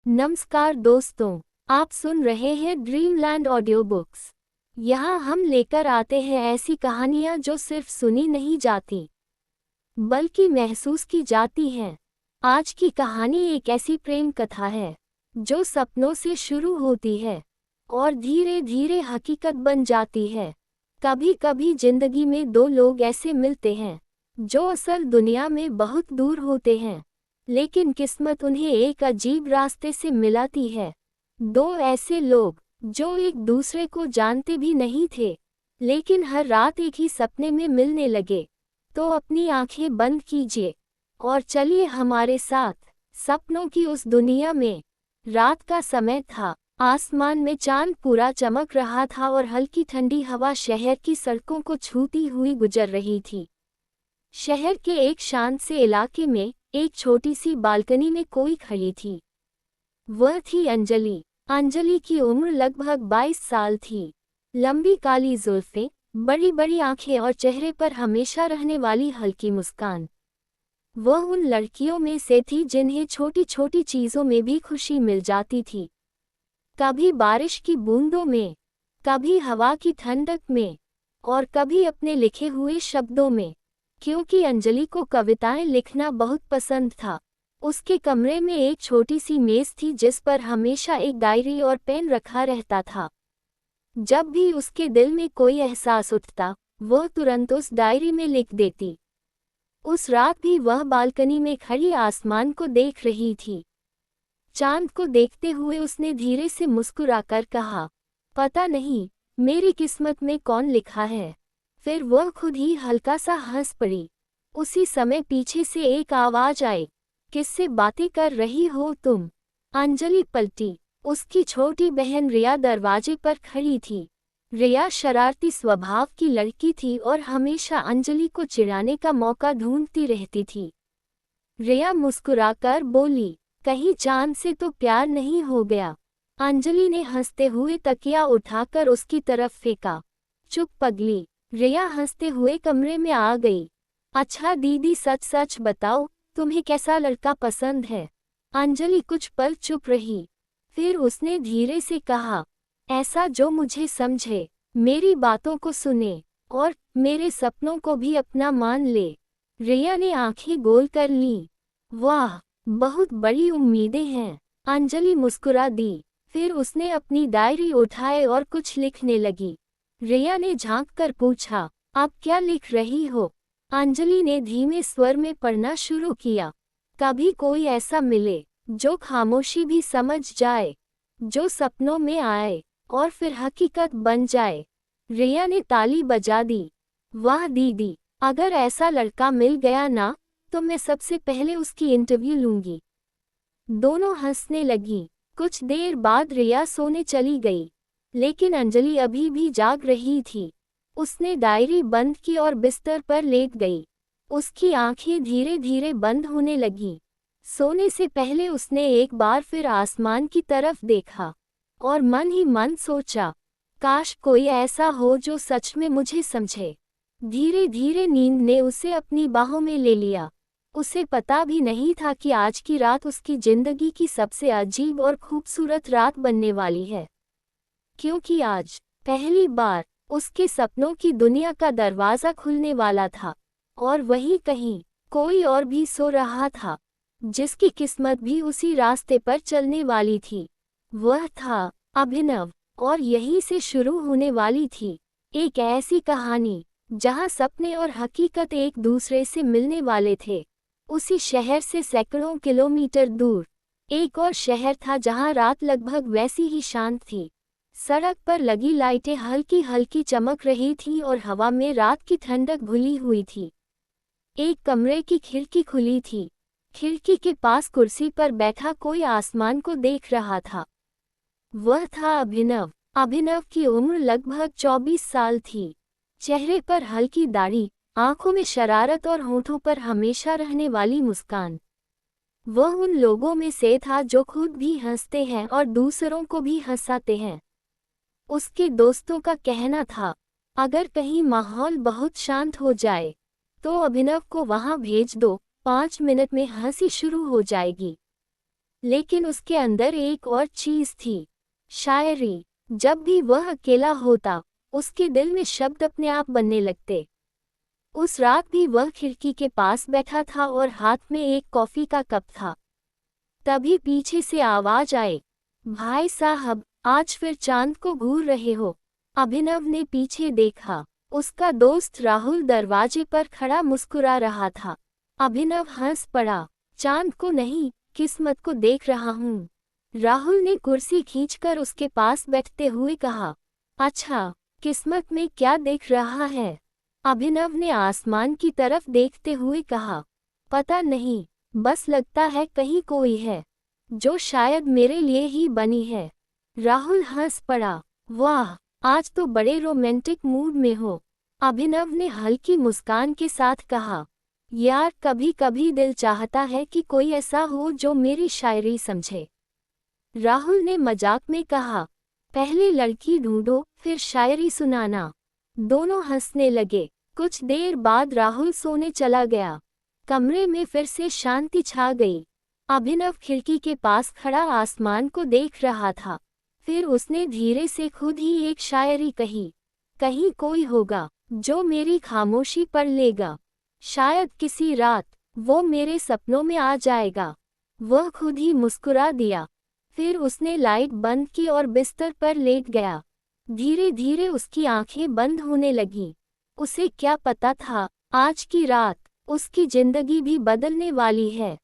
नमस्कार दोस्तों, आप सुन रहे हैं ड्रीमलैंड ऑडियो बुक्स। यहाँ हम लेकर आते हैं ऐसी कहानियाँ जो सिर्फ सुनी नहीं जाती बल्कि महसूस की जाती हैं। आज की कहानी एक ऐसी प्रेम कथा है जो सपनों से शुरू होती है और धीरे धीरे हकीकत बन जाती है। कभी कभी जिंदगी में दो लोग ऐसे मिलते हैं जो असल दुनिया में बहुत दूर होते हैं, लेकिन किस्मत उन्हें एक अजीब रास्ते से मिलाती है। दो ऐसे लोग जो एक दूसरे को जानते भी नहीं थे, लेकिन हर रात एक ही सपने में मिलने लगे। तो अपनी आंखें बंद कीजिए और चलिए हमारे साथ सपनों की उस दुनिया में। रात का समय था, आसमान में चांद पूरा चमक रहा था और हल्की ठंडी हवा शहर की सड़कों को छूती हुई गुजर रही थी। शहर के एक शांत से इलाके में एक छोटी सी बालकनी में कोई खड़ी थी। वह थी अंजलि। अंजलि की उम्र लगभग 22 साल थी। लंबी काली जुल्फें, बड़ी बड़ी आंखें और चेहरे पर हमेशा रहने वाली हल्की मुस्कान। वह उन लड़कियों में से थी जिन्हें छोटी छोटी चीज़ों में भी खुशी मिल जाती थी। कभी बारिश की बूंदों में, कभी हवा की ठंडक में और कभी अपने लिखे हुए शब्दों में। क्योंकि अंजलि को कविताएं लिखना बहुत पसंद था, उसके कमरे में एक छोटी सी मेज थी जिस पर हमेशा एक डायरी और पेन रखा रहता था। जब भी उसके दिल में कोई एहसास उठता, वह तुरंत उस डायरी में लिख देती। उस रात भी वह बालकनी में खड़ी आसमान को देख रही थी। चांद को देखते हुए उसने धीरे से मुस्कुराकर कहा, पता नहीं मेरी किस्मत में कौन लिखा है। फिर वह खुद ही हल्का सा हंस पड़ी। उसी समय पीछे से एक आवाज आई, किससे बातें कर रही हो तुम? अंजलि पलटी। उसकी छोटी बहन रिया दरवाजे पर खड़ी थी। रिया शरारती स्वभाव की लड़की थी और हमेशा अंजलि को चिढ़ाने का मौका ढूंढती रहती थी। रिया मुस्कुराकर बोली, कहीं चांद से तो प्यार नहीं हो गया? अंजलि ने हंसते हुए तकिया उठाकर उसकी तरफ फेंका। चुप पगली। रिया हंसते हुए कमरे में आ गई। अच्छा दीदी, सच सच बताओ, तुम्हें कैसा लड़का पसंद है? अंजलि कुछ पल चुप रही। फिर उसने धीरे से कहा, ऐसा जो मुझे समझे, मेरी बातों को सुने और मेरे सपनों को भी अपना मान ले। रिया ने आंखें गोल कर लीं। वाह, बहुत बड़ी उम्मीदें हैं। अंजलि मुस्कुरा दी। फिर उसने अपनी डायरी उठाए और कुछ लिखने लगी। रिया ने झांक कर पूछा, आप क्या लिख रही हो? अंजलि ने धीमे स्वर में पढ़ना शुरू किया। कभी कोई ऐसा मिले जो खामोशी भी समझ जाए, जो सपनों में आए और फिर हकीकत बन जाए। रिया ने ताली बजा दी। वाह दीदी, अगर ऐसा लड़का मिल गया ना, तो मैं सबसे पहले उसकी इंटरव्यू लूंगी। दोनों हंसने लगी। कुछ देर बाद रिया सोने चली गई, लेकिन अंजलि अभी भी जाग रही थी। उसने डायरी बंद की और बिस्तर पर लेट गई। उसकी आंखें धीरे धीरे बंद होने लगीं। सोने से पहले उसने एक बार फिर आसमान की तरफ देखा और मन ही मन सोचा, काश कोई ऐसा हो जो सच में मुझे समझे। धीरे धीरे नींद ने उसे अपनी बाहों में ले लिया। उसे पता भी नहीं था कि आज की रात उसकी जिंदगी की सबसे अजीब और खूबसूरत रात बनने वाली है, क्योंकि आज पहली बार उसके सपनों की दुनिया का दरवाज़ा खुलने वाला था और वहीं कहीं कोई और भी सो रहा था, जिसकी किस्मत भी उसी रास्ते पर चलने वाली थी। वह था अभिनव, और यहीं से शुरू होने वाली थी एक ऐसी कहानी जहां सपने और हकीकत एक दूसरे से मिलने वाले थे। उसी शहर से सैकड़ों किलोमीटर दूर एक और शहर था जहां रात लगभग वैसी ही शांत थी। सड़क पर लगी लाइटें हल्की हल्की चमक रही थीं और हवा में रात की ठंडक घुली हुई थी। एक कमरे की खिड़की खुली थी। खिड़की के पास कुर्सी पर बैठा कोई आसमान को देख रहा था। वह था अभिनव। अभिनव की उम्र लगभग 24 साल थी। चेहरे पर हल्की दाढ़ी, आंखों में शरारत और होठों पर हमेशा रहने वाली मुस्कान। वह उन लोगों में से था जो खुद भी हंसते हैं और दूसरों को भी हंसाते हैं। उसके दोस्तों का कहना था, अगर कहीं माहौल बहुत शांत हो जाए तो अभिनव को वहां भेज दो, 5 मिनट में हंसी शुरू हो जाएगी। लेकिन उसके अंदर एक और चीज थी, शायरी। जब भी वह अकेला होता, उसके दिल में शब्द अपने आप बनने लगते। उस रात भी वह खिड़की के पास बैठा था और हाथ में एक कॉफी का कप था। तभी पीछे से आवाज आई, भाई साहब, आज फिर चांद को घूर रहे हो। अभिनव ने पीछे देखा। उसका दोस्त राहुल दरवाजे पर खड़ा मुस्कुरा रहा था। अभिनव हंस पड़ा। चांद को नहीं, किस्मत को देख रहा हूँ। राहुल ने कुर्सी खींचकर उसके पास बैठते हुए कहा, अच्छा, किस्मत में क्या देख रहा है? अभिनव ने आसमान की तरफ देखते हुए कहा, पता नहीं, बस लगता है कहीं कोई है, जो शायद मेरे लिए ही बनी है। राहुल हंस पड़ा। वाह, आज तो बड़े रोमांटिक मूड में हो। अभिनव ने हल्की मुस्कान के साथ कहा, यार, कभी कभी दिल चाहता है कि कोई ऐसा हो जो मेरी शायरी समझे। राहुल ने मजाक में कहा, पहले लड़की ढूंढो, फिर शायरी सुनाना। दोनों हंसने लगे। कुछ देर बाद राहुल सोने चला गया। कमरे में फिर से शांति छा गई। अभिनव खिड़की के पास खड़ा आसमान को देख रहा था। फिर उसने धीरे से खुद ही एक शायरी कही, कहीं कोई होगा जो मेरी खामोशी पढ़ लेगा। शायद किसी रात वो मेरे सपनों में आ जाएगा। वह खुद ही मुस्कुरा दिया। फिर उसने लाइट बंद की और बिस्तर पर लेट गया। धीरे धीरे उसकी आंखें बंद होने लगीं। उसे क्या पता था, आज की रात उसकी जिंदगी भी बदलने वाली है,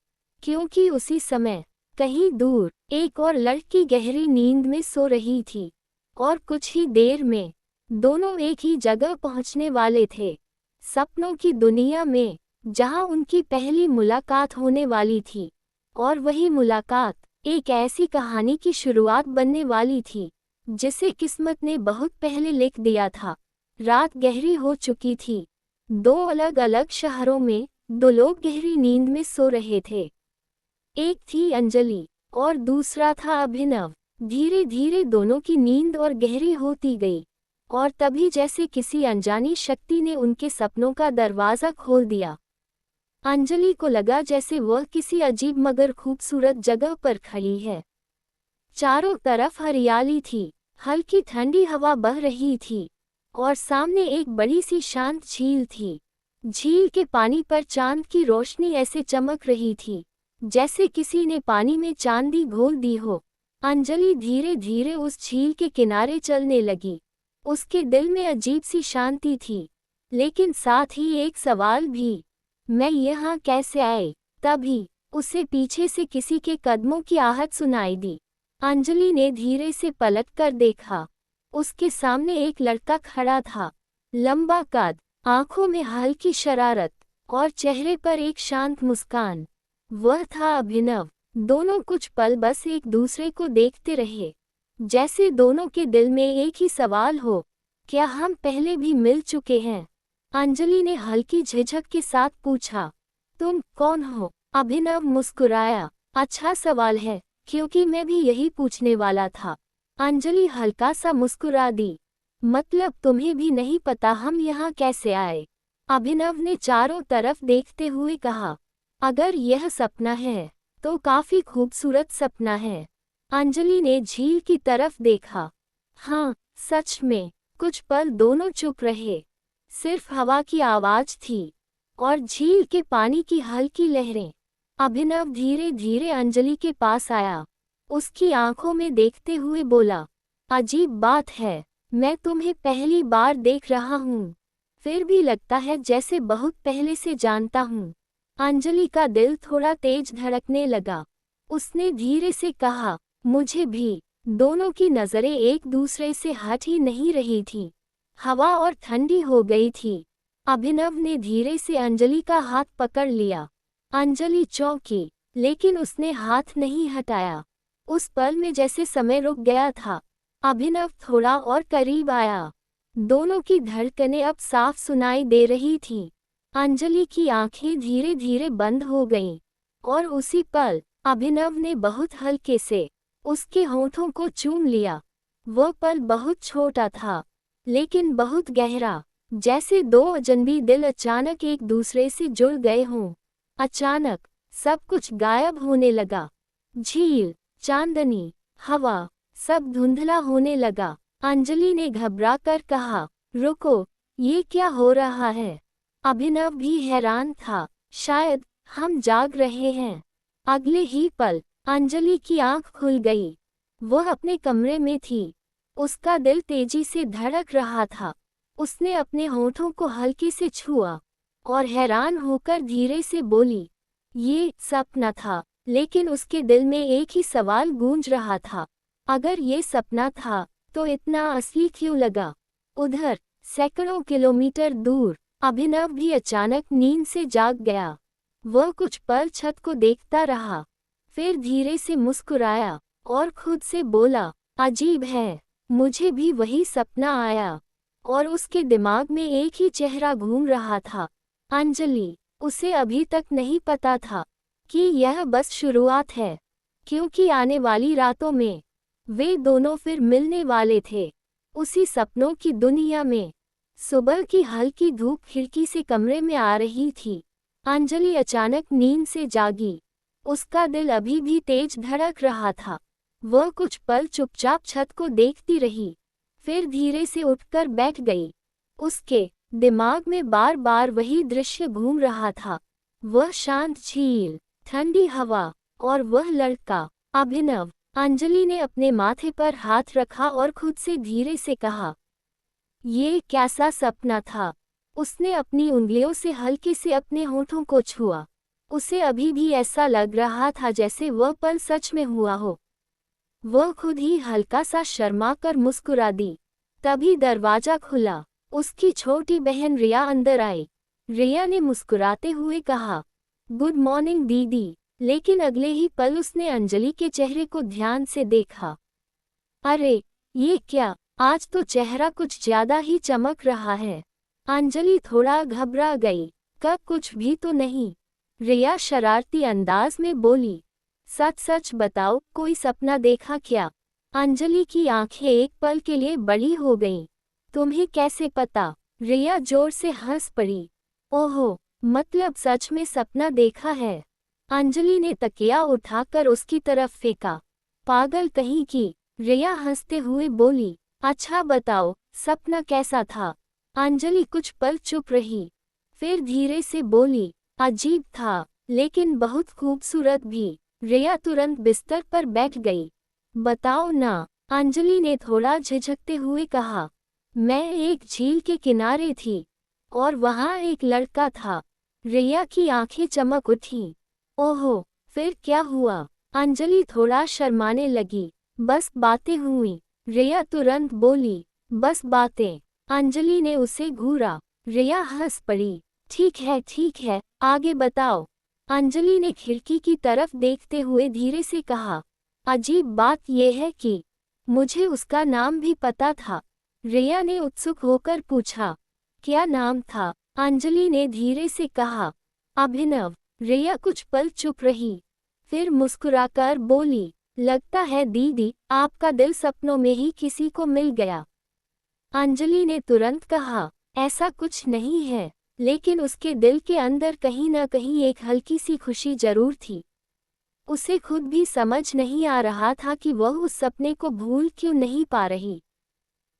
क्योंकि उसी समय कहीं दूर एक और लड़की गहरी नींद में सो रही थी। और कुछ ही देर में दोनों एक ही जगह पहुंचने वाले थे, सपनों की दुनिया में, जहां उनकी पहली मुलाकात होने वाली थी। और वही मुलाकात एक ऐसी कहानी की शुरुआत बनने वाली थी, जिसे किस्मत ने बहुत पहले लिख दिया था। रात गहरी हो चुकी थी। दो अलग अलग शहरों में दो लोग गहरी नींद में सो रहे थे। एक थी अंजलि और दूसरा था अभिनव। धीरे धीरे दोनों की नींद और गहरी होती गई, और तभी जैसे किसी अनजानी शक्ति ने उनके सपनों का दरवाज़ा खोल दिया। अंजलि को लगा जैसे वह किसी अजीब मगर खूबसूरत जगह पर खड़ी है। चारों तरफ हरियाली थी, हल्की ठंडी हवा बह रही थी, और सामने एक बड़ी सी शांत झील थी। झील के पानी पर चांद की रोशनी ऐसे चमक रही थी जैसे किसी ने पानी में चांदी घोल दी हो। अंजलि धीरे धीरे उस झील के किनारे चलने लगी। उसके दिल में अजीब सी शांति थी, लेकिन साथ ही एक सवाल भी, मैं यहाँ कैसे आई? तभी उसे पीछे से किसी के कदमों की आहट सुनाई दी। अंजलि ने धीरे से पलट कर देखा। उसके सामने एक लड़का खड़ा था, लंबा कद, आंखों में हल्की शरारत और चेहरे पर एक शांत मुस्कान। वह था अभिनव। दोनों कुछ पल बस एक दूसरे को देखते रहे, जैसे दोनों के दिल में एक ही सवाल हो, क्या हम पहले भी मिल चुके हैं? अंजलि ने हल्की झिझक के साथ पूछा, तुम कौन हो? अभिनव मुस्कुराया, अच्छा सवाल है, क्योंकि मैं भी यही पूछने वाला था। अंजलि हल्का सा मुस्कुरा दी, मतलब तुम्हें भी नहीं पता हम यहाँ कैसे आए? अभिनव ने चारों तरफ देखते हुए कहा, अगर यह सपना है तो काफी खूबसूरत सपना है। अंजलि ने झील की तरफ देखा। हाँ, सच में। कुछ पल दोनों चुप रहे। सिर्फ हवा की आवाज थी और झील के पानी की हल्की लहरें। अभिनव धीरे धीरे अंजलि के पास आया। उसकी आंखों में देखते हुए बोला, अजीब बात है, मैं तुम्हें पहली बार देख रहा हूँ, फिर भी लगता है जैसे बहुत पहले से जानता हूँ। अंजलि का दिल थोड़ा तेज धड़कने लगा। उसने धीरे से कहा, मुझे भी। दोनों की नजरें एक दूसरे से हट ही नहीं रही थी। हवा और ठंडी हो गई थी। अभिनव ने धीरे से अंजलि का हाथ पकड़ लिया। अंजलि चौंकी, लेकिन उसने हाथ नहीं हटाया। उस पल में जैसे समय रुक गया था। अभिनव थोड़ा और करीब आया। दोनों की धड़कनें अब साफ सुनाई दे रही थीं। अंजलि की आंखें धीरे धीरे बंद हो गईं, और उसी पल अभिनव ने बहुत हल्के से उसके होठों को चूम लिया। वह पल बहुत छोटा था, लेकिन बहुत गहरा, जैसे दो अजनबी दिल अचानक एक दूसरे से जुड़ गए हों। अचानक सब कुछ गायब होने लगा। झील, चांदनी, हवा, सब धुंधला होने लगा। अंजलि ने घबराकर कहा, रुको, ये क्या हो रहा है? अभिनव भी हैरान था। शायद हम जाग रहे हैं। अगले ही पल अंजलि की आंख खुल गई। वह अपने कमरे में थी। उसका दिल तेजी से धड़क रहा था। उसने अपने होठों को हल्के से छुआ और हैरान होकर धीरे से बोली, ये सपना था। लेकिन उसके दिल में एक ही सवाल गूंज रहा था, अगर ये सपना था तो इतना असली क्यों लगा? उधर सैकड़ों किलोमीटर दूर अभिनव भी अचानक नींद से जाग गया। वह कुछ पल छत को देखता रहा, फिर धीरे से मुस्कुराया और खुद से बोला, अजीब है, मुझे भी वही सपना आया। और उसके दिमाग में एक ही चेहरा घूम रहा था, अंजलि। उसे अभी तक नहीं पता था कि यह बस शुरुआत है, क्योंकि आने वाली रातों में वे दोनों फिर मिलने वाले थे, उसी सपनों की दुनिया में। सुबह की हल्की धूप खिड़की से कमरे में आ रही थी। अंजलि अचानक नींद से जागी। उसका दिल अभी भी तेज धड़क रहा था। वह कुछ पल चुपचाप छत को देखती रही, फिर धीरे से उठकर बैठ गई। उसके दिमाग में बार बार वही दृश्य घूम रहा था, वह शांत झील, ठंडी हवा और वह लड़का, अभिनव। अंजलि ने अपने माथे पर हाथ रखा और खुद से धीरे से कहा, ये कैसा सपना था? उसने अपनी उंगलियों से हल्के से अपने होठों को छुआ। उसे अभी भी ऐसा लग रहा था जैसे वह पल सच में हुआ हो। वह खुद ही हल्का सा शर्मा कर मुस्कुरा दी। तभी दरवाजा खुला। उसकी छोटी बहन रिया अंदर आई। रिया ने मुस्कुराते हुए कहा, गुड मॉर्निंग दीदी। लेकिन अगले ही पल उसने अंजलि के चेहरे को ध्यान से देखा। अरे, ये क्या? आज तो चेहरा कुछ ज्यादा ही चमक रहा है। अंजलि थोड़ा घबरा गई। कब कुछ भी तो नहीं? रिया शरारती अंदाज में बोली। सच सच बताओ, कोई सपना देखा क्या? अंजलि की आंखें एक पल के लिए बड़ी हो गईं। तुम्हें कैसे पता? रिया जोर से हंस पड़ी। ओहो, मतलब सच में सपना देखा है? अंजलि ने तकिया उठाकर उसकी तरफ फेंका। पागल कहीं की, रिया हंसते हुए बोली। अच्छा बताओ, सपना कैसा था? अंजलि कुछ पल चुप रही, फिर धीरे से बोली, अजीब था, लेकिन बहुत खूबसूरत भी। रिया तुरंत बिस्तर पर बैठ गई। बताओ ना, अंजलि ने थोड़ा झिझकते हुए कहा। मैं एक झील के किनारे थी और वहाँ एक लड़का था। रिया की आंखें चमक उठीं। ओहो, फिर क्या हुआ? अंजलि थोड़ा शर्माने लगी। बस बातें हुईं। रिया तुरंत बोली, बस बातें। अंजलि ने उसे घूरा। रिया हंस पड़ी। ठीक है, आगे बताओ। अंजलि ने खिड़की की तरफ देखते हुए धीरे से कहा। अजीब बात यह है कि मुझे उसका नाम भी पता था। रिया ने उत्सुक होकर पूछा, क्या नाम था? अंजलि ने धीरे से कहा, अभिनव। रिया कुछ पल चुप रही, फिर मुस्कुराकर बोली, लगता है दीदी, आपका दिल सपनों में ही किसी को मिल गया। अंजलि ने तुरंत कहा, ऐसा कुछ नहीं है, लेकिन उसके दिल के अंदर कहीं न कहीं एक हल्की सी खुशी जरूर थी। उसे खुद भी समझ नहीं आ रहा था कि वह उस सपने को भूल क्यों नहीं पा रही।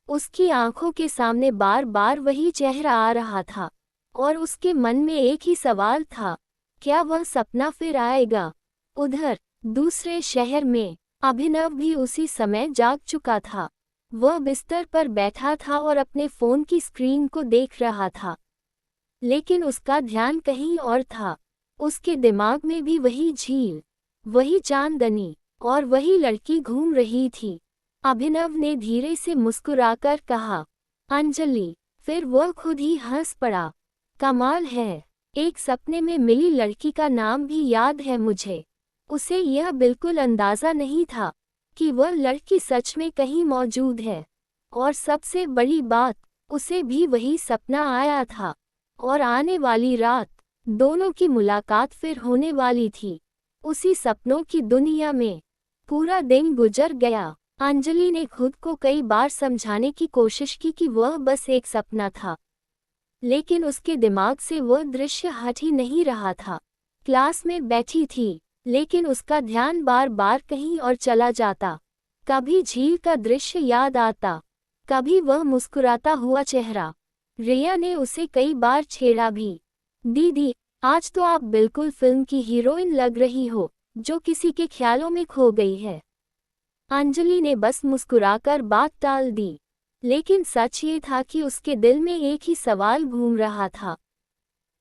उसकी आंखों के सामने बार बार वही चेहरा आ रहा था और उसके मन में एक ही सवाल था, क्या वह सपना फिर आएगा? उधर दूसरे शहर में अभिनव भी उसी समय जाग चुका था। वह बिस्तर पर बैठा था और अपने फोन की स्क्रीन को देख रहा था, लेकिन उसका ध्यान कहीं और था। उसके दिमाग में भी वही झील, वही चांदनी और वही लड़की घूम रही थी। अभिनव ने धीरे से मुस्कुराकर कहा, अंजलि। फिर वह खुद ही हंस पड़ा। कमाल है, एक सपने में मिली लड़की का नाम भी याद है मुझे। उसे यह बिल्कुल अंदाजा नहीं था कि वह लड़की सच में कहीं मौजूद है। और सबसे बड़ी बात, उसे भी वही सपना आया था और आने वाली रात दोनों की मुलाकात फिर होने वाली थी, उसी सपनों की दुनिया में। पूरा दिन गुजर गया। अंजलि ने खुद को कई बार समझाने की कोशिश की कि वह बस एक सपना था, लेकिन उसके दिमाग से वह दृश्य हट ही नहीं रहा था। क्लास में बैठी थी, लेकिन उसका ध्यान बार बार कहीं और चला जाता। कभी झील का दृश्य याद आता, कभी वह मुस्कुराता हुआ चेहरा। रिया ने उसे कई बार छेड़ा भी। दीदी, आज तो आप बिल्कुल फिल्म की हीरोइन लग रही हो, जो किसी के ख्यालों में खो गई है। अंजलि ने बस मुस्कुराकर बात टाल दी, लेकिन सच ये था कि उसके दिल में एक ही सवाल घूम रहा था।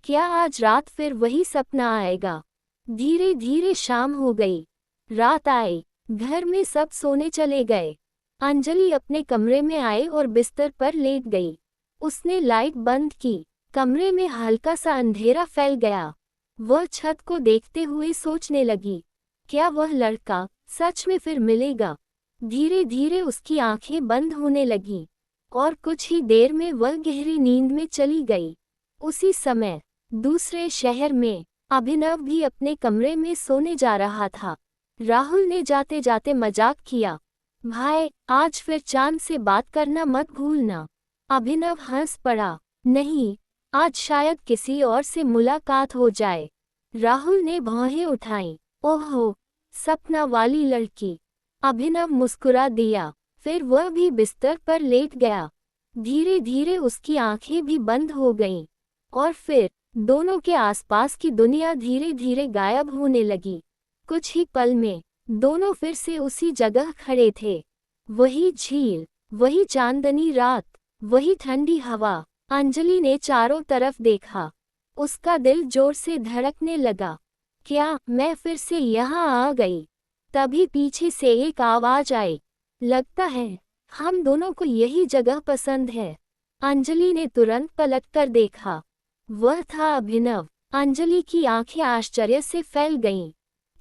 क्या आज रात फिर वही सपना आएगा? धीरे धीरे शाम हो गई। रात आई, घर में सब सोने चले गए। अंजलि अपने कमरे में आई और बिस्तर पर लेट गई। उसने लाइट बंद की। कमरे में हल्का सा अंधेरा फैल गया। वह छत को देखते हुए सोचने लगी, क्या वह लड़का सच में फिर मिलेगा? धीरे धीरे उसकी आंखें बंद होने लगीं, और कुछ ही देर में वह गहरी नींद में चली गई। उसी समय दूसरे शहर में अभिनव भी अपने कमरे में सोने जा रहा था। राहुल ने जाते जाते मजाक किया, भाई, आज फिर चांद से बात करना मत भूलना। अभिनव हंस पड़ा, नहीं, आज शायद किसी और से मुलाकात हो जाए। राहुल ने भौहें उठाईं, ओहो, सपना वाली लड़की। अभिनव मुस्कुरा दिया, फिर वह भी बिस्तर पर लेट गया। धीरे धीरे उसकी आंखें भी बंद हो गईं, और फिर दोनों के आसपास की दुनिया धीरे धीरे गायब होने लगी। कुछ ही पल में दोनों फिर से उसी जगह खड़े थे। वही झील, वही चांदनी रात, वही ठंडी हवा। अंजलि ने चारों तरफ देखा। उसका दिल जोर से धड़कने लगा। क्या मैं फिर से यहाँ आ गई? तभी पीछे से एक आवाज आई, लगता है हम दोनों को यही जगह पसंद है। अंजलि ने तुरंत पलटकर देखा। वह था अभिनव। अंजलि की आंखें आश्चर्य से फैल गईं।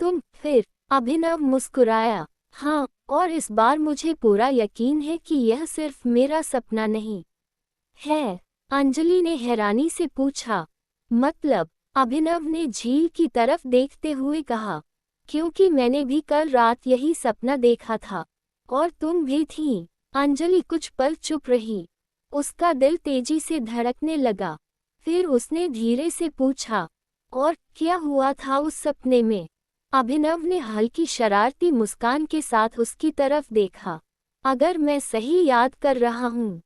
तुम फिर? अभिनव मुस्कुराया, हाँ, और इस बार मुझे पूरा यकीन है कि यह सिर्फ मेरा सपना नहीं है। अंजलि ने हैरानी से पूछा, मतलब? अभिनव ने झील की तरफ देखते हुए कहा, क्योंकि मैंने भी कल रात यही सपना देखा था, और तुम भी थीं। अंजलि कुछ पल चुप रही। उसका दिल तेजी से धड़कने लगा। फिर उसने धीरे से पूछा, और क्या हुआ था उस सपने में? अभिनव ने हल्की शरारती मुस्कान के साथ उसकी तरफ देखा। अगर मैं सही याद कर रहा हूँ,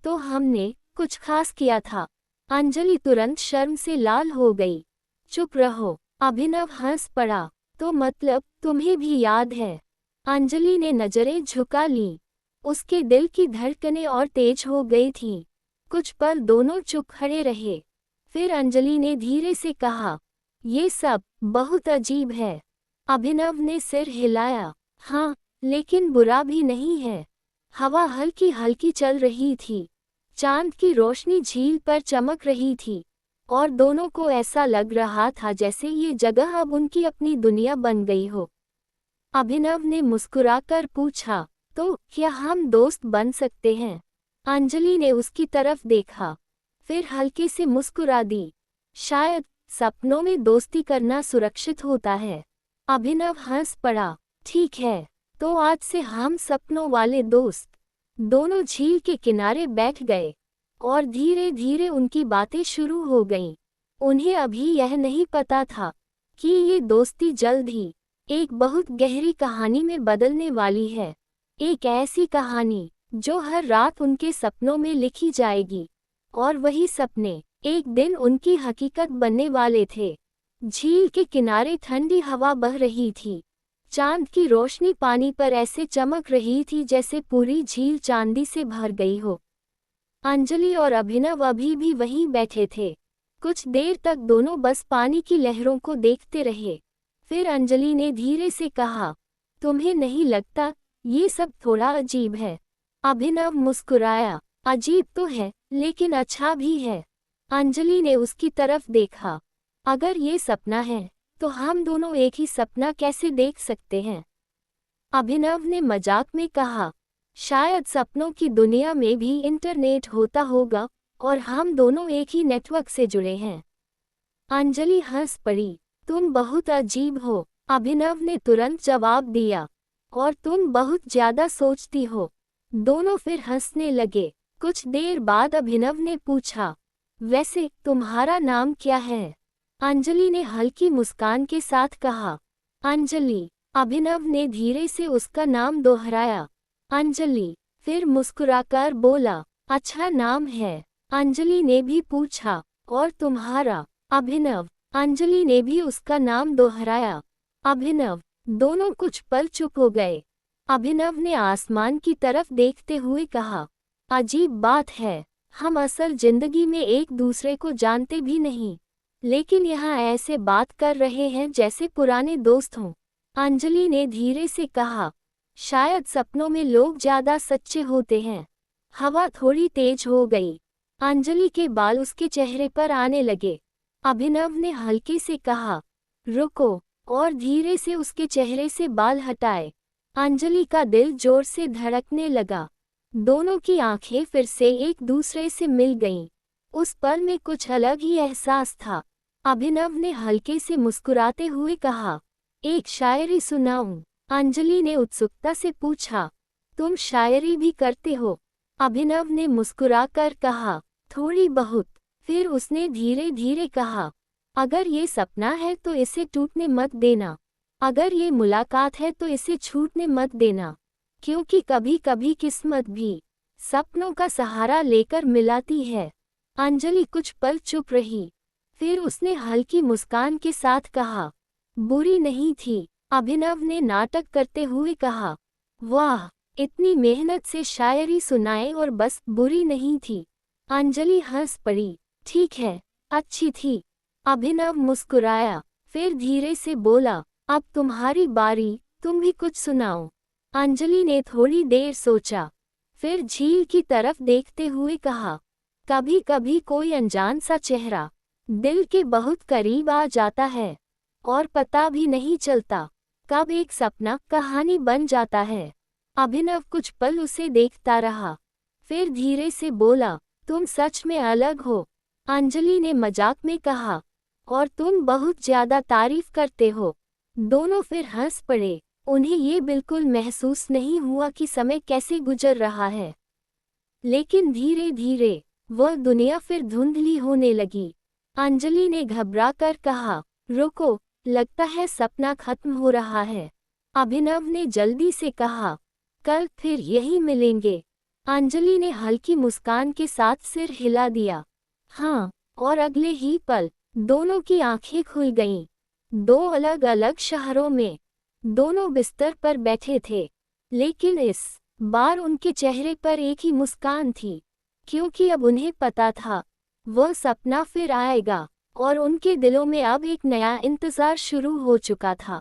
तो हमने कुछ खास किया था। अंजलि तुरंत शर्म से लाल हो गई। चुप रहो। अभिनव हंस पड़ा, तो मतलब तुम्हें भी याद है? अंजलि ने नजरें झुका लीं। उसके दिल की धड़कनें और तेज हो गई थीं। कुछ पल दोनों चुप खड़े रहे। फिर अंजलि ने धीरे से कहा, ये सब बहुत अजीब है। अभिनव ने सिर हिलाया, हाँ, लेकिन बुरा भी नहीं है। हवा हल्की हल्की चल रही थी। चांद की रोशनी झील पर चमक रही थी, और दोनों को ऐसा लग रहा था जैसे ये जगह अब उनकी अपनी दुनिया बन गई हो। अभिनव ने मुस्कुराकर पूछा, तो क्या हम दोस्त बन सकते हैं? अंजलि ने उसकी तरफ देखा, फिर हल्के से मुस्कुरा दी। शायद सपनों में दोस्ती करना सुरक्षित होता है। अभिनव हंस पड़ा, ठीक है, तो आज से हम सपनों वाले दोस्त। दोनों झील के किनारे बैठ गए, और धीरे धीरे उनकी बातें शुरू हो गईं। उन्हें अभी यह नहीं पता था कि ये दोस्ती जल्द ही एक बहुत गहरी कहानी में बदलने वाली है। एक ऐसी कहानी जो हर रात उनके सपनों में लिखी जाएगी, और वही सपने एक दिन उनकी हकीकत बनने वाले थे। झील के किनारे ठंडी हवा बह रही थी। चांद की रोशनी पानी पर ऐसे चमक रही थी जैसे पूरी झील चांदी से भर गई हो। अंजलि और अभिनव अभी भी वहीं बैठे थे। कुछ देर तक दोनों बस पानी की लहरों को देखते रहे। फिर अंजलि ने धीरे से कहा, तुम्हें नहीं लगता ये सब थोड़ा अजीब है? अभिनव मुस्कुराया, अजीब तो है, लेकिन अच्छा भी है। अंजलि ने उसकी तरफ देखा, अगर ये सपना है, तो हम दोनों एक ही सपना कैसे देख सकते हैं? अभिनव ने मजाक में कहा, शायद सपनों की दुनिया में भी इंटरनेट होता होगा, और हम दोनों एक ही नेटवर्क से जुड़े हैं। अंजलि हंस पड़ी, तुम बहुत अजीब हो। अभिनव ने तुरंत जवाब दिया, और तुम बहुत ज्यादा सोचती हो। दोनों फिर हंसने लगे। कुछ देर बाद अभिनव ने पूछा, वैसे तुम्हारा नाम क्या है? अंजलि ने हल्की मुस्कान के साथ कहा, अंजलि। अभिनव ने धीरे से उसका नाम दोहराया। अंजलि। फिर मुस्कुराकर बोला, अच्छा नाम है। अंजलि ने भी पूछा, और तुम्हारा? अभिनव। अंजलि ने भी उसका नाम दोहराया। अभिनव। दोनों कुछ पल चुप हो गए। अभिनव ने आसमान की तरफ देखते हुए कहा, अजीब बात है, हम असल जिंदगी में एक दूसरे को जानते भी नहीं, लेकिन यहाँ ऐसे बात कर रहे हैं जैसे पुराने दोस्त हों। अंजलि ने धीरे से कहा, शायद सपनों में लोग ज्यादा सच्चे होते हैं। हवा थोड़ी तेज हो गई। अंजलि के बाल उसके चेहरे पर आने लगे। अभिनव ने हल्के से कहा, रुको, और धीरे से उसके चेहरे से बाल हटाए। अंजलि का दिल जोर से धड़कने लगा। दोनों की आंखें फिर से एक दूसरे से मिल गईं। उस पल में कुछ अलग ही एहसास था। अभिनव ने हल्के से मुस्कुराते हुए कहा, एक शायरी सुनाऊं? अंजलि ने उत्सुकता से पूछा, तुम शायरी भी करते हो? अभिनव ने मुस्कुराकर कहा, थोड़ी बहुत। फिर उसने धीरे धीरे कहा, अगर ये सपना है तो इसे टूटने मत देना। अगर ये मुलाकात है तो इसे छूटने मत देना, क्योंकि कभी कभी किस्मत भी सपनों का सहारा लेकर मिलाती है। अंजलि कुछ पल चुप रही। फिर उसने हल्की मुस्कान के साथ कहा, बुरी नहीं थी। अभिनव ने नाटक करते हुए कहा, वाह, इतनी मेहनत से शायरी सुनाए और बस बुरी नहीं थी। अंजलि हंस पड़ी, ठीक है, अच्छी थी। अभिनव मुस्कुराया, फिर धीरे से बोला, अब तुम्हारी बारी, तुम भी कुछ सुनाओ। अंजलि ने थोड़ी देर सोचा, फिर झील की तरफ देखते हुए कहा, कभी कभी कोई अनजान सा चेहरा दिल के बहुत करीब आ जाता है, और पता भी नहीं चलता कब एक सपना कहानी बन जाता है। अभिनव कुछ पल उसे देखता रहा, फिर धीरे से बोला, तुम सच में अलग हो। अंजलि ने मजाक में कहा, और तुम बहुत ज्यादा तारीफ करते हो। दोनों फिर हंस पड़े। उन्हें ये बिल्कुल महसूस नहीं हुआ कि समय कैसे गुजर रहा है, लेकिन धीरे धीरे वह दुनिया फिर धुंधली होने लगी। अंजलि ने घबराकर कहा, रुको, लगता है सपना खत्म हो रहा है। अभिनव ने जल्दी से कहा, कल फिर यही मिलेंगे। अंजलि ने हल्की मुस्कान के साथ सिर हिला दिया। हाँ, और अगले ही पल दोनों की आंखें खुल गईं। दो अलग अलग शहरों में दोनों बिस्तर पर बैठे थे, लेकिन इस बार उनके चेहरे पर एक ही मुस्कान थी, क्योंकि अब उन्हें पता था वह सपना फिर आएगा, और उनके दिलों में अब एक नया इंतजार शुरू हो चुका था।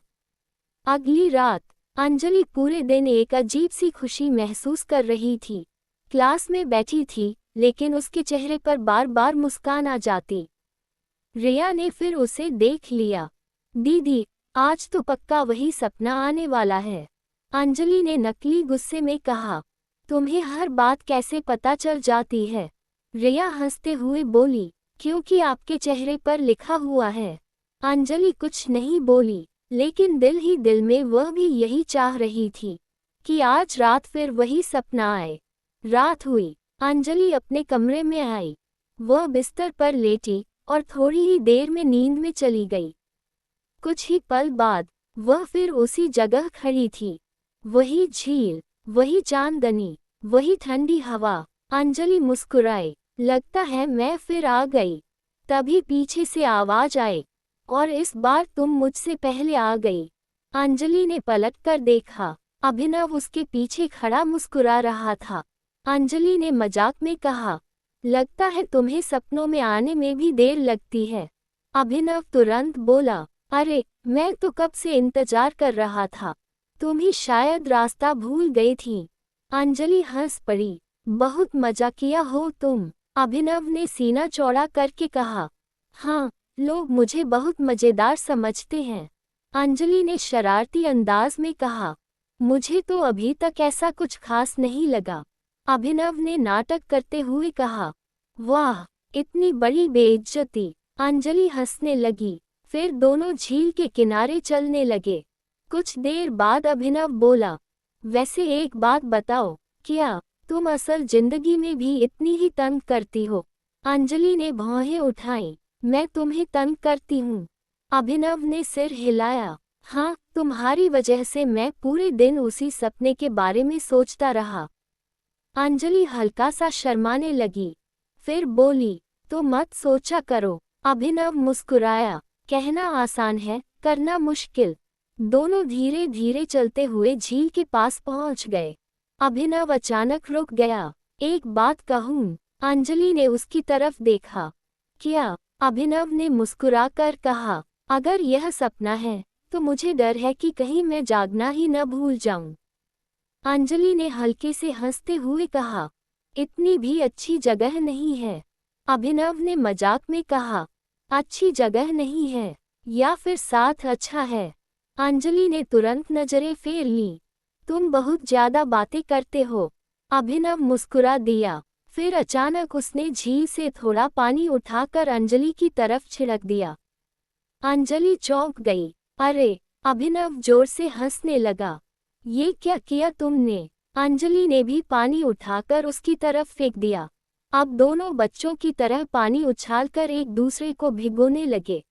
अगली रात अंजलि पूरे दिन एक अजीब सी खुशी महसूस कर रही थी। क्लास में बैठी थी, लेकिन उसके चेहरे पर बार बार मुस्कान आ जाती। रिया ने फिर उसे देख लिया। दीदी, आज तो पक्का वही सपना आने वाला है। अंजलि ने नकली गुस्से में कहा, तुम्हें हर बात कैसे पता चल जाती है? रिया हंसते हुए बोली, क्योंकि आपके चेहरे पर लिखा हुआ है। अंजलि कुछ नहीं बोली, लेकिन दिल ही दिल में वह भी यही चाह रही थी कि आज रात फिर वही सपना आए। रात हुई, अंजलि अपने कमरे में आई। वह बिस्तर पर लेटी और थोड़ी ही देर में नींद में चली गई। कुछ ही पल बाद वह फिर उसी जगह खड़ी थी। वही झील, वही चांदनी, वही ठंडी हवा। अंजलि मुस्कुराई, लगता है मैं फिर आ गई। तभी पीछे से आवाज आई, और इस बार तुम मुझसे पहले आ गई। अंजलि ने पलटकर देखा। अभिनव उसके पीछे खड़ा मुस्कुरा रहा था। अंजलि ने मजाक में कहा, लगता है तुम्हें सपनों में आने में भी देर लगती है। अभिनव तुरंत बोला, अरे, मैं तो कब से इंतजार कर रहा था। तुम ही शायद रास्ता भूल गई थी। अंजलि हंस पड़ी, बहुत मजाकिया हो तुम। अभिनव ने सीना चौड़ा करके कहा, हाँ, लोग मुझे बहुत मजेदार समझते हैं। अंजलि ने शरारती अंदाज में कहा, मुझे तो अभी तक ऐसा कुछ खास नहीं लगा। अभिनव ने नाटक करते हुए कहा, वाह, इतनी बड़ी बेइज्जती। अंजलि हंसने लगी, फिर दोनों झील के किनारे चलने लगे। कुछ देर बाद अभिनव बोला, वैसे एक बात बताओ, क्या तुम असल जिंदगी में भी इतनी ही तंग करती हो? अंजलि ने भौहें उठाई, मैं तुम्हें तंग करती हूँ? अभिनव ने सिर हिलाया, हाँ, तुम्हारी वजह से मैं पूरे दिन उसी सपने के बारे में सोचता रहा। अंजलि हल्का सा शर्माने लगी, फिर बोली, तो मत सोचा करो। अभिनव मुस्कुराया, कहना आसान है, करना मुश्किल। दोनों धीरे धीरे चलते हुए झील के पास पहुंच गए। अभिनव अचानक रुक गया। एक बात कहूं? अंजलि ने उसकी तरफ देखा। क्या? अभिनव ने मुस्कुराकर कहा, अगर यह सपना है तो मुझे डर है कि कहीं मैं जागना ही न भूल जाऊं। अंजलि ने हल्के से हंसते हुए कहा, इतनी भी अच्छी जगह नहीं है। अभिनव ने मजाक में कहा, अच्छी जगह नहीं है या फिर साथ अच्छा है? अंजलि ने तुरंत नजरें फेर ली। तुम बहुत ज्यादा बातें करते हो। अभिनव मुस्कुरा दिया। फिर अचानक उसने झील से थोड़ा पानी उठाकर अंजलि की तरफ छिड़क दिया। अंजलि चौंक गई। अरे! अभिनव जोर से हंसने लगा। ये क्या किया तुमने? अंजलि ने भी पानी उठाकर उसकी तरफ फेंक दिया। अब दोनों बच्चों की तरह पानी उछालकर एक दूसरे को भिगोने लगे।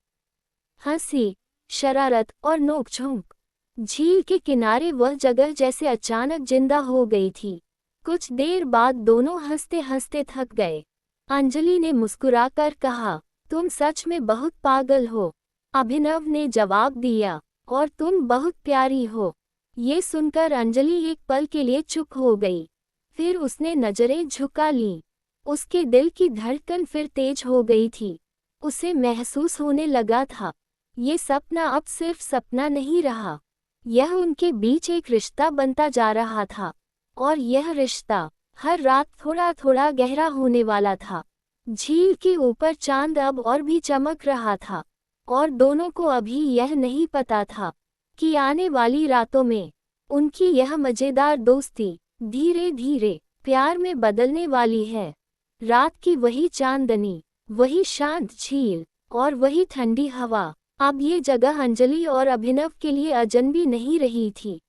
हंसी, शरारत और नोक-झोंक। झील के किनारे वह जगह जैसे अचानक जिंदा हो गई थी। कुछ देर बाद दोनों हंसते हंसते थक गए। अंजलि ने मुस्कुराकर कहा, तुम सच में बहुत पागल हो। अभिनव ने जवाब दिया, और तुम बहुत प्यारी हो। ये सुनकर अंजलि एक पल के लिए चुप हो गई। फिर उसने नजरें झुका लीं। उसके दिल की धड़कन फिर तेज हो गई थी। उसे महसूस होने लगा था, ये सपना अब सिर्फ सपना नहीं रहा। यह उनके बीच एक रिश्ता बनता जा रहा था। और यह रिश्ता हर रात थोड़ा थोड़ा गहरा होने वाला था। झील के ऊपर चांद अब और भी चमक रहा था। और दोनों को अभी यह नहीं पता था कि आने वाली रातों में उनकी यह मजेदार दोस्ती धीरे धीरे प्यार में बदलने वाली है। रात की वही चांदनी, वही शांत झील और वही ठंडी हवा, अब ये जगह अंजलि और अभिनव के लिए अजनबी नहीं रही थी।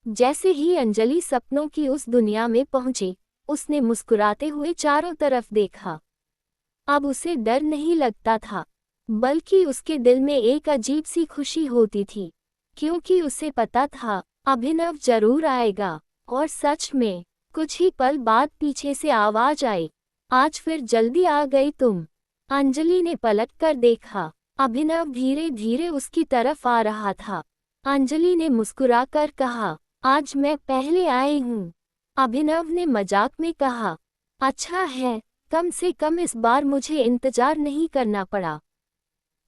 जैसे ही अंजलि सपनों की उस दुनिया में पहुंची, उसने मुस्कुराते हुए चारों तरफ देखा। अब उसे डर नहीं लगता था, बल्कि उसके दिल में एक अजीब सी खुशी होती थी, क्योंकि उसे पता था अभिनव जरूर आएगा। और सच में कुछ ही पल बाद पीछे से आवाज आई, आज फिर जल्दी आ गई तुम। अंजलि ने पलट कर देखा। अभिनव धीरे धीरे उसकी तरफ आ रहा था। अंजलि ने मुस्कुराकर कहा, आज मैं पहले आई हूँ। अभिनव ने मजाक में कहा, अच्छा है, कम से कम इस बार मुझे इंतजार नहीं करना पड़ा।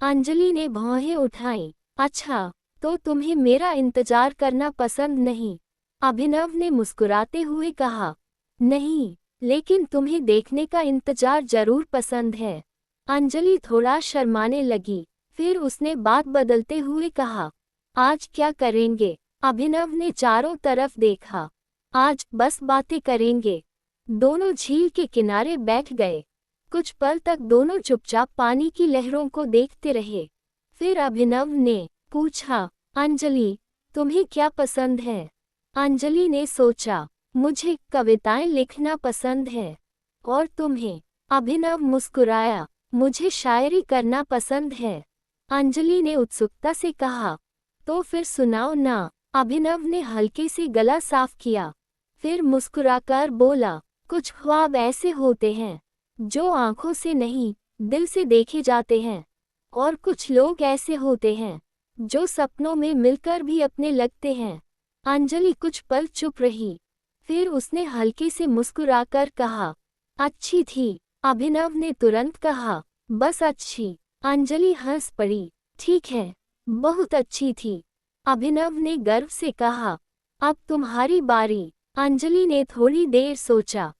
अंजलि ने भौहें उठाईं। अच्छा, तो तुम्हें मेरा इंतजार करना पसंद नहीं? अभिनव ने मुस्कुराते हुए कहा, नहीं, लेकिन तुम्हें देखने का इंतजार जरूर पसंद है। अंजलि थोड़ा शर्माने लगी, फिर उसने बात बदलते हुए कहा, आज क्या करेंगे? अभिनव ने चारों तरफ देखा। आज बस बातें करेंगे। दोनों झील के किनारे बैठ गए। कुछ पल तक दोनों चुपचाप पानी की लहरों को देखते रहे। फिर अभिनव ने पूछा, अंजलि, तुम्हें क्या पसंद है? अंजलि ने सोचा, मुझे कविताएं लिखना पसंद है। और तुम्हें? अभिनव मुस्कुराया, मुझे शायरी करना पसंद है। अंजलि ने उत्सुकता से कहा, तो फिर सुनाओ ना। अभिनव ने हल्के से गला साफ किया, फिर मुस्कुराकर बोला, कुछ ख्वाब ऐसे होते हैं जो आंखों से नहीं, दिल से देखे जाते हैं। और कुछ लोग ऐसे होते हैं जो सपनों में मिलकर भी अपने लगते हैं। अंजलि कुछ पल चुप रही, फिर उसने हल्के से मुस्कुराकर कहा, अच्छी थी। अभिनव ने तुरंत कहा, बस अच्छी। अंजलि हंस पड़ी, ठीक है, बहुत अच्छी थी। अभिनव ने गर्व से कहा, अब तुम्हारी बारी। अंजलि ने थोड़ी देर सोचा,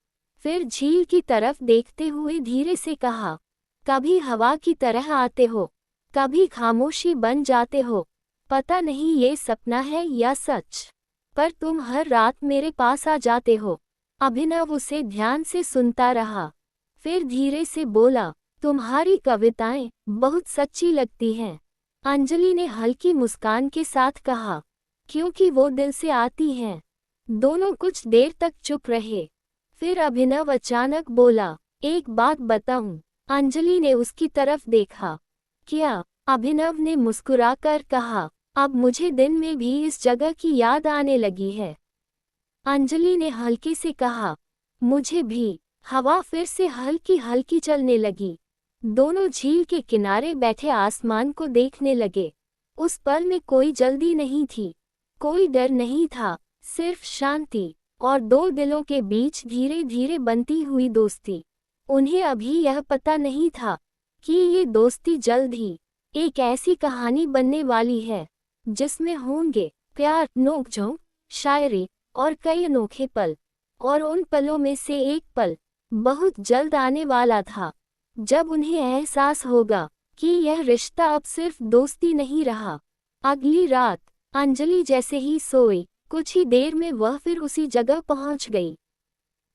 फिर झील की तरफ देखते हुए धीरे से कहा, कभी हवा की तरह आते हो, कभी खामोशी बन जाते हो। पता नहीं ये सपना है या सच, पर तुम हर रात मेरे पास आ जाते हो। अभिनव उसे ध्यान से सुनता रहा, फिर धीरे से बोला, तुम्हारी कविताएं बहुत सच्ची लगती हैं। अंजलि ने हल्की मुस्कान के साथ कहा, क्योंकि वो दिल से आती हैं। दोनों कुछ देर तक चुप रहे। फिर अभिनव अचानक बोला, एक बात बताऊं? अंजलि ने उसकी तरफ देखा। क्या? अभिनव ने मुस्कुराकर कहा, अब मुझे दिन में भी इस जगह की याद आने लगी है। अंजलि ने हल्के से कहा। मुझे भी। हवा फिर से हल्की हल्की चलने लगी। दोनों झील के किनारे बैठे आसमान को देखने लगे। उस पल में कोई जल्दी नहीं थी, कोई डर नहीं था, सिर्फ शांति और दो दिलों के बीच धीरे धीरे बनती हुई दोस्ती। उन्हें अभी यह पता नहीं था कि ये दोस्ती जल्द ही एक ऐसी कहानी बनने वाली है जिसमें होंगे प्यार, नोक-झोंक, शायरी और कई अनोखे पल। और उन पलों में से एक पल बहुत जल्द आने वाला था, जब उन्हें एहसास होगा कि यह रिश्ता अब सिर्फ दोस्ती नहीं रहा। अगली रात अंजलि जैसे ही सोई, कुछ ही देर में वह फिर उसी जगह पहुंच गई।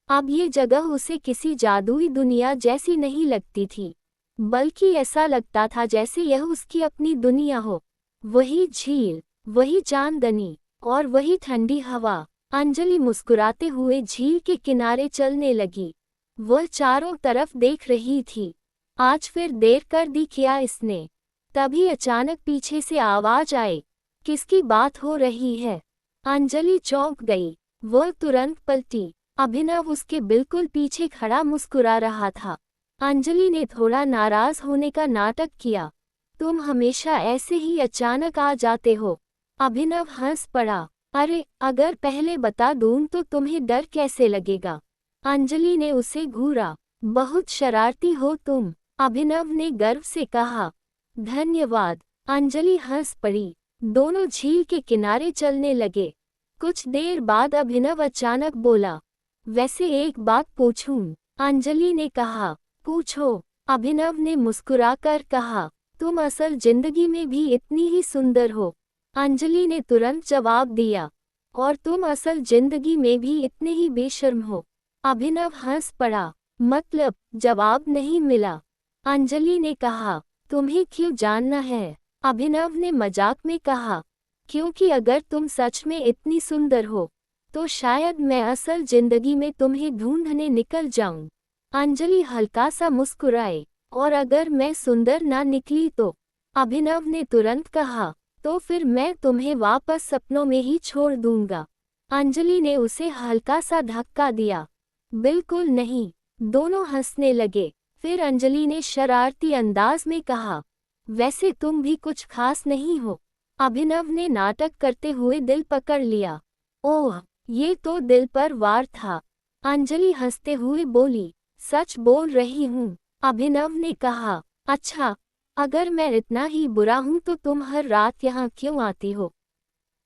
अब ये जगह उसे किसी जादुई दुनिया जैसी नहीं लगती थी, बल्कि ऐसा लगता था जैसे यह उसकी अपनी दुनिया हो। वही झील, वही चांदनी और वही ठंडी हवा। अंजलि मुस्कुराते हुए झील के किनारे चलने लगी। वह चारों तरफ देख रही थी। आज फिर देर कर दी क्या इसने? तभी अचानक पीछे से आवाज आई, किसकी बात हो रही है? अंजलि चौंक गई। वह तुरंत पलटी। अभिनव उसके बिल्कुल पीछे खड़ा मुस्कुरा रहा था। अंजलि ने थोड़ा नाराज होने का नाटक किया। तुम हमेशा ऐसे ही अचानक आ जाते हो। अभिनव हंस पड़ा। अरे, अगर पहले बता दूं तो तुम्हें डर कैसे लगेगा? अंजलि ने उसे घूरा। बहुत शरारती हो तुम, अभिनव ने गर्व से कहा। धन्यवाद। अंजलि हंस पड़ी। दोनों झील के किनारे चलने लगे। कुछ देर बाद अभिनव अचानक बोला, वैसे एक बात पूछूं? अंजलि ने कहा। पूछो, अभिनव ने मुस्कुराकर कहा। तुम असल जिंदगी में भी इतनी ही सुंदर हो। अंजलि ने तुरंत जवाब दिया। और तुम असल जिंदगी में भी इतने ही बेशर्म हो। अभिनव हंस पड़ा। मतलब? जवाब नहीं मिला। अंजलि ने कहा। तुम्हें क्यों जानना है? अभिनव ने मजाक में कहा। क्योंकि अगर तुम सच में इतनी सुंदर हो तो शायद मैं असल जिंदगी में तुम्हें ढूंढने निकल जाऊं। अंजलि हल्का सा मुस्कुराई। और अगर मैं सुंदर ना निकली तो? अभिनव ने तुरंत कहा। तो फिर मैं तुम्हें वापस सपनों में ही छोड़ दूंगा। अंजलि ने उसे हल्का सा धक्का दिया। बिल्कुल नहीं। दोनों हंसने लगे। फिर अंजलि ने शरारती अंदाज में कहा, वैसे तुम भी कुछ खास नहीं हो। अभिनव ने नाटक करते हुए दिल पकड़ लिया। ओह, ये तो दिल पर वार था। अंजलि हंसते हुए बोली। सच बोल रही हूँ, अभिनव ने कहा। अच्छा, अगर मैं इतना ही बुरा हूं तो तुम हर रात यहाँ क्यों आती हो?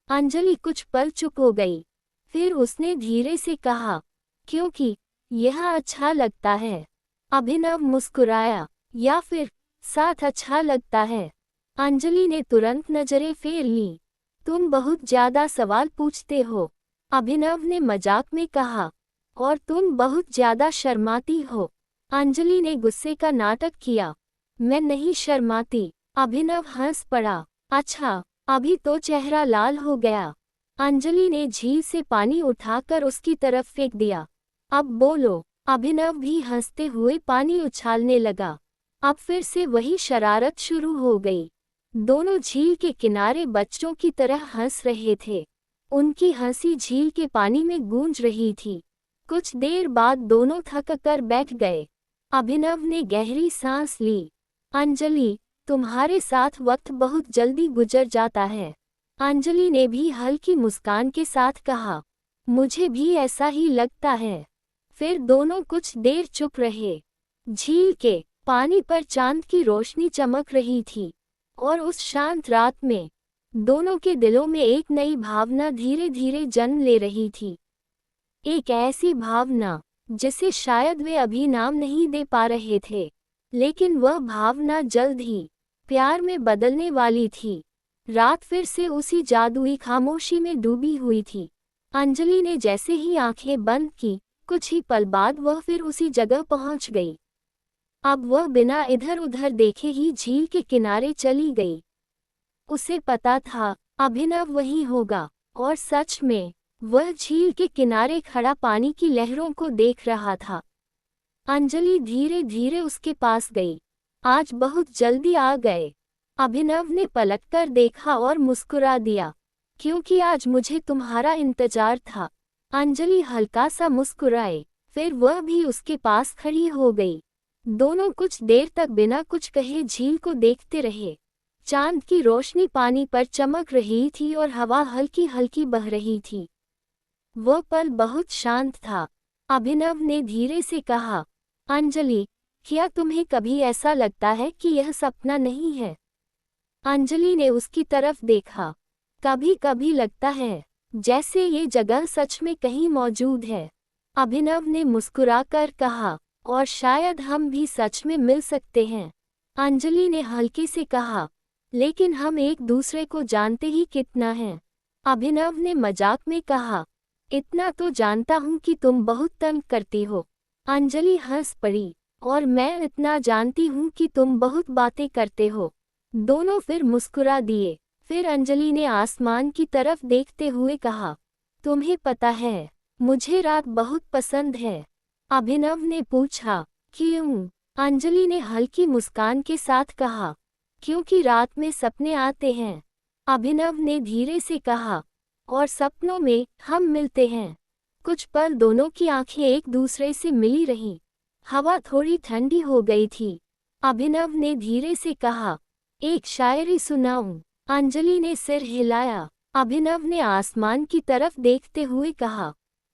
अंजलि कुछ पल चुप हो गई। फिर उसने धीरे से कहा, क्योंकि यह अच्छा लगता है। अभिनव मुस्कुराया। या फिर साथ अच्छा लगता है? अंजलि ने तुरंत नजरें फेर ली। तुम बहुत ज्यादा सवाल पूछते हो, अभिनव ने मजाक में कहा। और तुम बहुत ज्यादा शर्माती हो। अंजलि ने गुस्से का नाटक किया। मैं नहीं शर्माती। अभिनव हंस पड़ा। अच्छा, अभी तो चेहरा लाल हो गया। अंजलि ने झील से पानी उठाकर उसकी तरफ फेंक दिया। अब बोलो। अभिनव भी हंसते हुए पानी उछालने लगा। अब फिर से वही शरारत शुरू हो गई। दोनों झील के किनारे बच्चों की तरह हंस रहे थे। उनकी हंसी झील के पानी में गूंज रही थी। कुछ देर बाद दोनों थक कर बैठ गए। अभिनव ने गहरी सांस ली। अंजलि, तुम्हारे साथ वक्त बहुत जल्दी गुजर जाता है। अंजलि ने भी हल्की मुस्कान के साथ कहा। मुझे भी ऐसा ही लगता है। फिर दोनों कुछ देर चुप रहे। झील के पानी पर चांद की रोशनी चमक रही थी और उस शांत रात में दोनों के दिलों में एक नई भावना धीरे धीरे जन्म ले रही थी। एक ऐसी भावना जिसे शायद वे अभी नाम नहीं दे पा रहे थे, लेकिन वह भावना जल्द ही प्यार में बदलने वाली थी। रात फिर से उसी जादुई खामोशी में डूबी हुई थी। अंजलि ने जैसे ही आंखें बंद की, कुछ ही पल बाद वह फिर उसी जगह पहुंच गई। अब वह बिना इधर उधर देखे ही झील के किनारे चली गई। उसे पता था अभिनव वहीं होगा, और सच में वह झील के किनारे खड़ा पानी की लहरों को देख रहा था। अंजलि धीरे धीरे उसके पास गई। आज बहुत जल्दी आ गए। अभिनव ने पलटकर देखा और मुस्कुरा दिया, क्योंकि आज मुझे तुम्हारा इंतजार था। अंजलि हल्का सा मुस्कुराए, फिर वह भी उसके पास खड़ी हो गई। दोनों कुछ देर तक बिना कुछ कहे झील को देखते रहे। चांद की रोशनी पानी पर चमक रही थी और हवा हल्की हल्की बह रही थी। वह पल बहुत शांत था। अभिनव ने धीरे से कहा, अंजलि, क्या तुम्हें कभी ऐसा लगता है कि यह सपना नहीं है? अंजलि ने उसकी तरफ देखा। कभी कभी लगता है जैसे ये जगह सच में कहीं मौजूद है। अभिनव ने मुस्कुराकर कहा, और शायद हम भी सच में मिल सकते हैं। अंजलि ने हल्के से कहा, लेकिन हम एक दूसरे को जानते ही कितना हैं? अभिनव ने मजाक में कहा, इतना तो जानता हूँ कि तुम बहुत तंग करती हो। अंजलि हंस पड़ी, और मैं इतना जानती हूँ कि तुम बहुत बातें करते हो। दोनों फिर मुस्कुरा दिए। फिर अंजलि ने आसमान की तरफ देखते हुए कहा, तुम्हें पता है, मुझे रात बहुत पसंद है। अभिनव ने पूछा, क्यों? अंजलि ने हल्की मुस्कान के साथ कहा, क्योंकि रात में सपने आते हैं। अभिनव ने धीरे से कहा, और सपनों में हम मिलते हैं। कुछ पल दोनों की आंखें एक दूसरे से मिली रहीं। हवा थोड़ी ठंडी हो गई थी। अभिनव ने धीरे से कहा, एक शायरी सुनाऊं? अंजलि ने सिर हिलाया। अभिनव ने आसमान की तरफ देखते हुए कहा,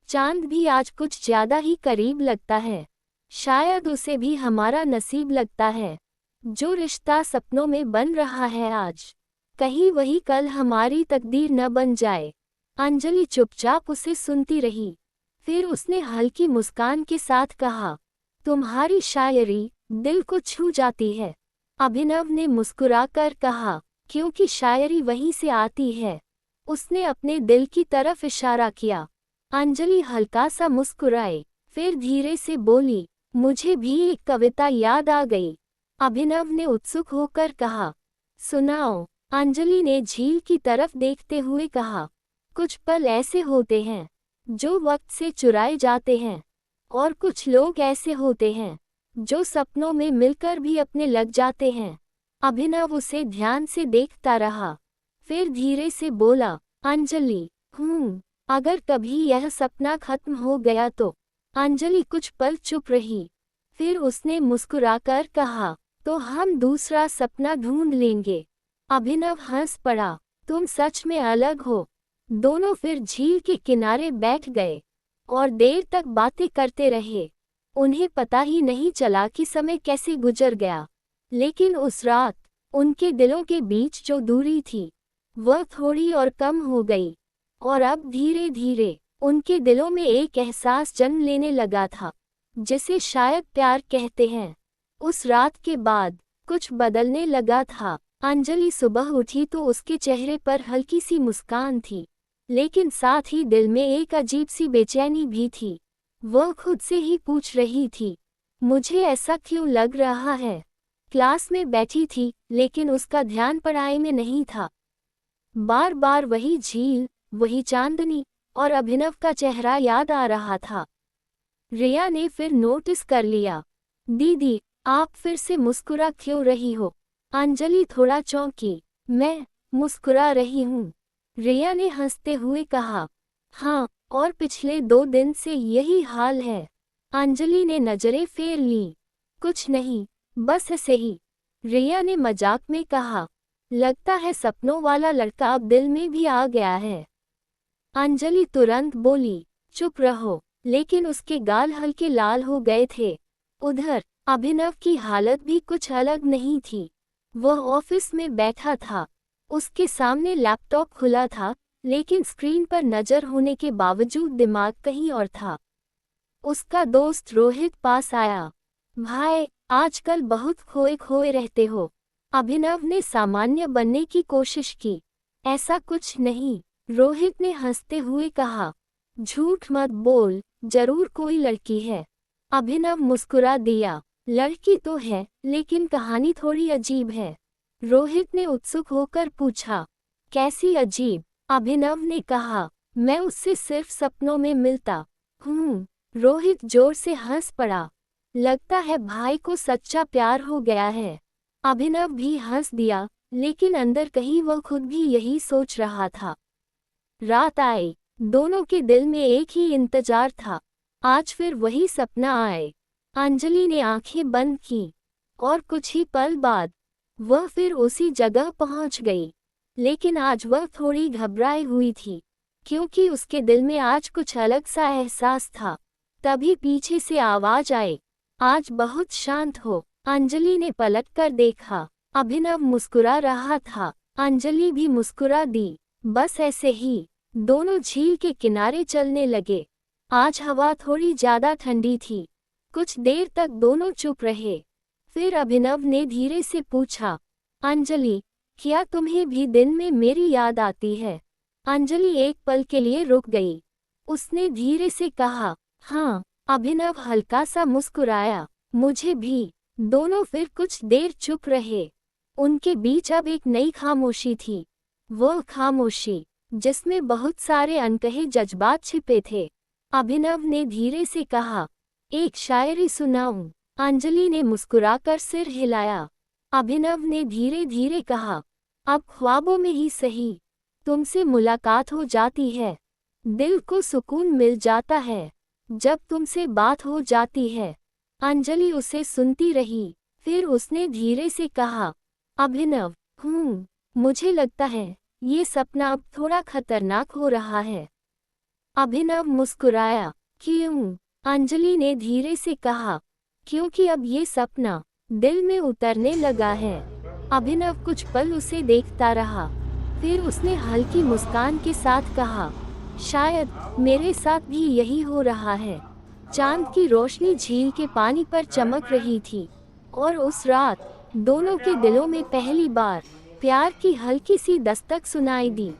चांद भी आज कुछ ज्यादा ही करीब लगता है। शायद उसे भी हमारा नसीब लगता है। जो रिश्ता सपनों में बन रहा है आज, कहीं वही कल हमारी तकदीर न बन जाए। अंजलि चुपचाप उसे सुनती रही। फिर उसने हल्की मुस्कान के साथ कहा, तुम्हारी शायरी दिल को छू जाती है। अभिनव ने मुस्कुराकर कहा, क्योंकि शायरी वहीं से आती है। उसने अपने दिल की तरफ इशारा किया। अंजलि हल्का सा मुस्कुराए, फिर धीरे से बोली, मुझे भी एक कविता याद आ गई। अभिनव ने उत्सुक होकर कहा, सुनाओ। अंजलि ने झील की तरफ देखते हुए कहा, कुछ पल ऐसे होते हैं जो वक्त से चुराए जाते हैं, और कुछ लोग ऐसे होते हैं जो सपनों में मिलकर भी अपने लग जाते हैं। अभिनव उसे ध्यान से देखता रहा, फिर धीरे से बोला, अंजलि, अगर कभी यह सपना खत्म हो गया तो? अंजलि कुछ पल चुप रही, फिर उसने मुस्कुराकर कहा, तो हम दूसरा सपना ढूंढ लेंगे। अभिनव हंस पड़ा, तुम सच में अलग हो। दोनों फिर झील के किनारे बैठ गए और देर तक बातें करते रहे। उन्हें पता ही नहीं चला कि समय कैसे गुजर गया। लेकिन उस रात उनके दिलों के बीच जो दूरी थी, वह थोड़ी और कम हो गई, और अब धीरे धीरे उनके दिलों में एक एहसास जन्म लेने लगा था, जिसे शायद प्यार कहते हैं। उस रात के बाद कुछ बदलने लगा था। अंजलि सुबह उठी तो उसके चेहरे पर हल्की सी मुस्कान थी, लेकिन साथ ही दिल में एक अजीब सी बेचैनी भी थी। वह खुद से ही पूछ रही थी, मुझे ऐसा क्यों लग रहा है? क्लास में बैठी थी, लेकिन उसका ध्यान पढ़ाई में नहीं था। बार बार वही झील, वही चांदनी और अभिनव का चेहरा याद आ रहा था। रिया ने फिर नोटिस कर लिया, दीदी, आप फिर से मुस्कुरा क्यों रही हो? अंजलि थोड़ा चौंकी। मैं मुस्कुरा रही हूँ, रिया ने हंसते हुए कहा। हाँ, और पिछले 2 दिन से यही हाल है। अंजलि ने नजरें फेर ली। कुछ नहीं, बस ऐसे ही, रिया ने मजाक में कहा। लगता है सपनों वाला लड़का अब दिल में भी आ गया है। अंजलि तुरंत बोली, चुप रहो, लेकिन उसके गाल हल्के लाल हो गए थे। उधर अभिनव की हालत भी कुछ अलग नहीं थी। वह ऑफिस में बैठा था। उसके सामने लैपटॉप खुला था, लेकिन स्क्रीन पर नजर होने के बावजूद दिमाग कहीं और था। उसका दोस्त रोहित पास आया। भाई, आजकल बहुत खोए खोए रहते हो। अभिनव ने सामान्य बनने की कोशिश की। ऐसा कुछ नहीं, रोहित ने हंसते हुए कहा। झूठ मत बोल, जरूर कोई लड़की है। अभिनव मुस्कुरा दिया। लड़की तो है, लेकिन कहानी थोड़ी अजीब है। रोहित ने उत्सुक होकर पूछा। कैसी अजीब? अभिनव ने कहा। मैं उससे सिर्फ सपनों में मिलता हूँ। रोहित जोर से हंस पड़ा। लगता है भाई को सच्चा प्यार हो गया है। अभिनव भी हंस दिया, लेकिन अंदर कहीं वह खुद भी यही सोच रहा था। रात आई, दोनों के दिल में एक ही इंतजार था, आज फिर वही सपना आए। अंजलि ने आंखें बंद की और कुछ ही पल बाद वह फिर उसी जगह पहुंच गई। लेकिन आज वह थोड़ी घबराई हुई थी, क्योंकि उसके दिल में आज कुछ अलग सा एहसास था। तभी पीछे से आवाज आई, आज बहुत शांत हो। अंजलि ने पलट कर देखा, अभिनव मुस्कुरा रहा था। अंजलि भी मुस्कुरा दी। बस ऐसे ही दोनों झील के किनारे चलने लगे। आज हवा थोड़ी ज्यादा ठंडी थी। कुछ देर तक दोनों चुप रहे। फिर अभिनव ने धीरे से पूछा, अंजलि, क्या तुम्हें भी दिन में मेरी याद आती है? अंजलि एक पल के लिए रुक गई। उसने धीरे से कहा, हाँ। अभिनव हल्का सा मुस्कुराया, मुझे भी। दोनों फिर कुछ देर चुप रहे। उनके बीच अब एक नई खामोशी थी, वह खामोशी जिसमें बहुत सारे अनकहे जज्बात छिपे थे। अभिनव ने धीरे से कहा, एक शायरी सुनाऊं? अंजलि ने मुस्कुराकर सिर हिलाया। अभिनव ने धीरे धीरे कहा, अब ख्वाबों में ही सही, तुमसे मुलाकात हो जाती है। दिल को सुकून मिल जाता है जब तुमसे बात हो जाती है। अंजलि उसे सुनती रही। फिर उसने धीरे से कहा, अभिनव, मुझे लगता है ये सपना अब थोड़ा खतरनाक हो रहा है। अभिनव मुस्कुराया, क्यों? अंजलि ने धीरे से कहा, क्योंकि अब ये सपना दिल में उतरने लगा है। अभिनव कुछ पल उसे देखता रहा। फिर उसने हल्की मुस्कान के साथ कहा, शायद मेरे साथ भी यही हो रहा है। चांद की रोशनी झील के पानी पर चमक रही थी और उस रात दोनों के दिलों में पहली बार प्यार की हल्की सी दस्तक सुनाई दी।